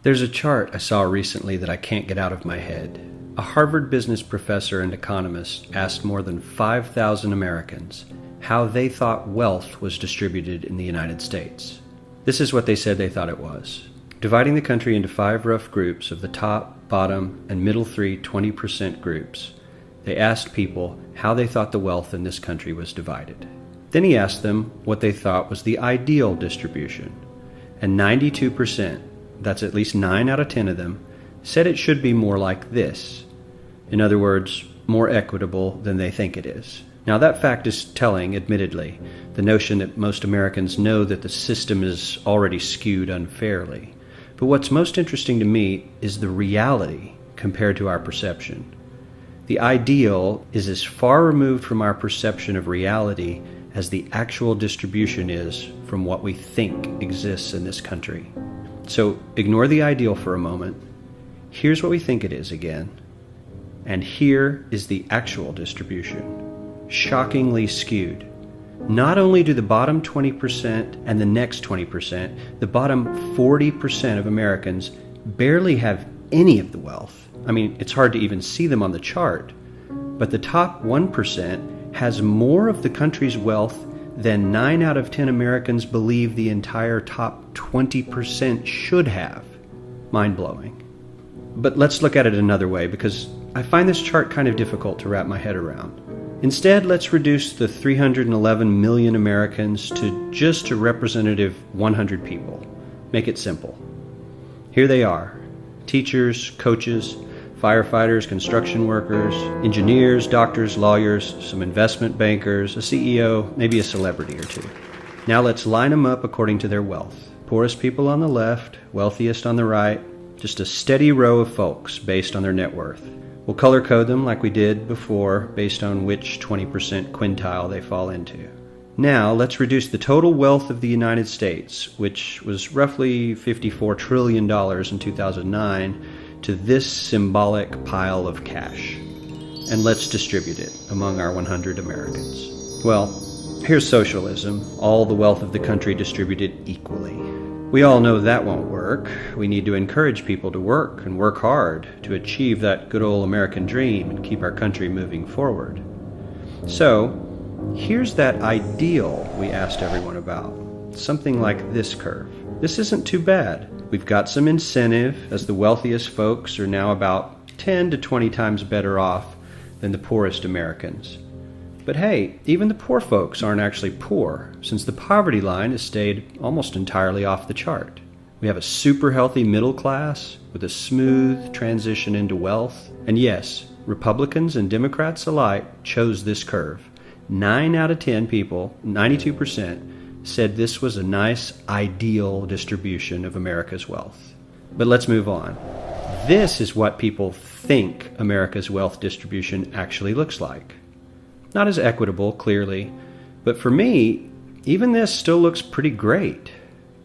There's a chart I saw recently that I can't get out of my head. A Harvard business professor and economist asked more than 5,000 Americans how they thought wealth was distributed in the United States. This is what they said they thought it was. Dividing the country into 5 rough groups of the top, bottom, and middle 3 20% groups, they asked people how they thought the wealth in this country was divided. Then he asked them what they thought was the ideal distribution. And 92%, that's at least 9 out of 10 of them, said it should be more like this. In other words, more equitable than they think it is. Now that fact is telling, admittedly, the notion that most Americans know that the system is already skewed unfairly. But what's most interesting to me is the reality compared to our perception. The ideal is as far removed from our perception of reality as the actual distribution is from what we think exists in this country. So ignore the ideal for a moment. Here's what we think it is again. And here is the actual distribution. Shockingly skewed. Not only do the bottom 20% and the next 20%, the bottom 40% of Americans barely have any of the wealth. I mean, it's hard to even see them on the chart. But the top 1% has more of the country's wealth than 9 out of 10 Americans believe the entire top 20% should have. Mind-blowing. But let's look at it another way, because I find this chart kind of difficult to wrap my head around. Instead, let's reduce the 311 million Americans to just a representative 100 people. Make it simple. Here they are: teachers, coaches, firefighters, construction workers, engineers, doctors, lawyers, some investment bankers, a CEO, maybe a celebrity or two. Now let's line them up according to their wealth. Poorest people on the left, wealthiest on the right, just a steady row of folks based on their net worth. We'll color code them like we did before based on which 20% quintile they fall into. Now let's reduce the total wealth of the United States, which was roughly $54 trillion in 2009, to this symbolic pile of cash. And let's distribute it among our 100 Americans. Well, here's socialism, all the wealth of the country distributed equally. We all know that won't work. We need to encourage people to work and work hard to achieve that good old American dream and keep our country moving forward. So, here's that ideal we asked everyone about. Something like this curve. This isn't too bad. We've got some incentive, as the wealthiest folks are now about 10 to 20 times better off than the poorest Americans. But hey, even the poor folks aren't actually poor, since the poverty line has stayed almost entirely off the chart. We have a super healthy middle class with a smooth transition into wealth. And yes, Republicans and Democrats alike chose this curve. 9 out of 10 people, 92%, said this was a nice, ideal distribution of America's wealth. But let's move on. This is what people think America's wealth distribution actually looks like. Not as equitable, clearly, but for me, even this still looks pretty great.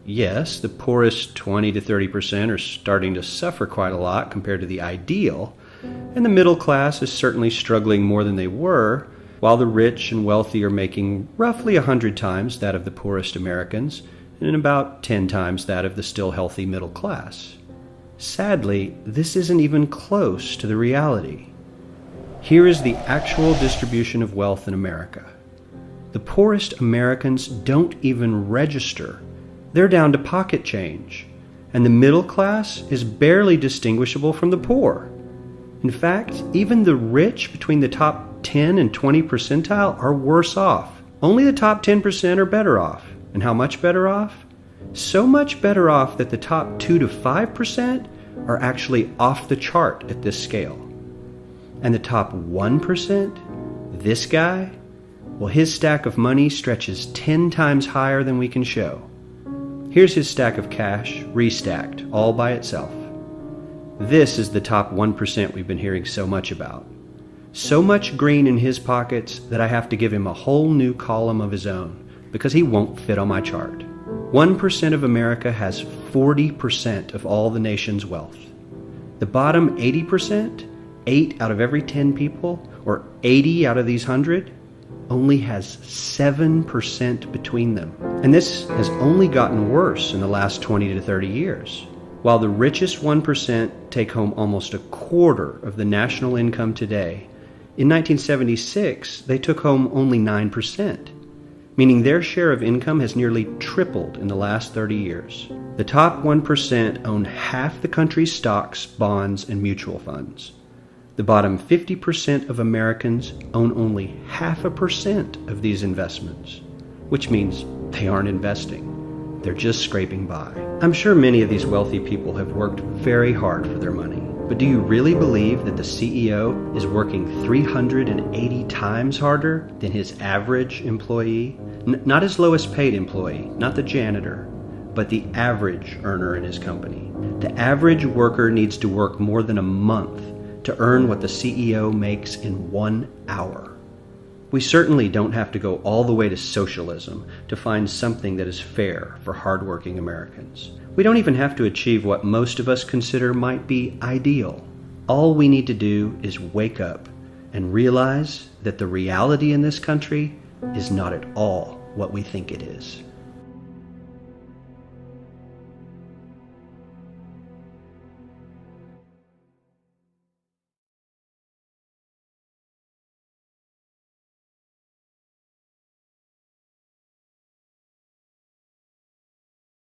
Yes, the poorest 20 to 30% are starting to suffer quite a lot compared to the ideal, and the middle class is certainly struggling more than they were, while the rich and wealthy are making roughly 100 times that of the poorest Americans, and about 10 times that of the still healthy middle class. Sadly, this isn't even close to the reality. Here is the actual distribution of wealth in America. The poorest Americans don't even register. They're down to pocket change, and the middle class is barely distinguishable from the poor. In fact, even the rich between the top 10 and 20 percentile are worse off. Only the top 10% are better off. And how much better off? So much better off that the top 2 to 5% are actually off the chart at this scale. And the top 1%, this guy, well, his stack of money stretches 10 times higher than we can show. Here's his stack of cash, restacked, all by itself. This is the top 1% we've been hearing so much about. So much green in his pockets that I have to give him a whole new column of his own, because he won't fit on my chart. 1% of America has 40% of all the nation's wealth. The bottom 80%, 8 out of every 10 people, or 80 out of these 100, only has 7% between them. And this has only gotten worse in the last 20 to 30 years. While the richest 1% take home almost a quarter of the national income today, in 1976 they took home only 9%, meaning their share of income has nearly tripled in the last 30 years. The top 1% own half the country's stocks, bonds, and mutual funds. The bottom 50% of Americans own only 0.5% of these investments, which means they aren't investing. They're just scraping by. I'm sure many of these wealthy people have worked very hard for their money, but do you really believe that the CEO is working 380 times harder than his average employee? Not his lowest paid employee, not the janitor, but the average earner in his company. The average worker needs to work more than a month to earn what the CEO makes in 1 hour. We certainly don't have to go all the way to socialism to find something that is fair for hardworking Americans. We don't even have to achieve what most of us consider might be ideal. All we need to do is wake up and realize that the reality in this country is not at all what we think it is.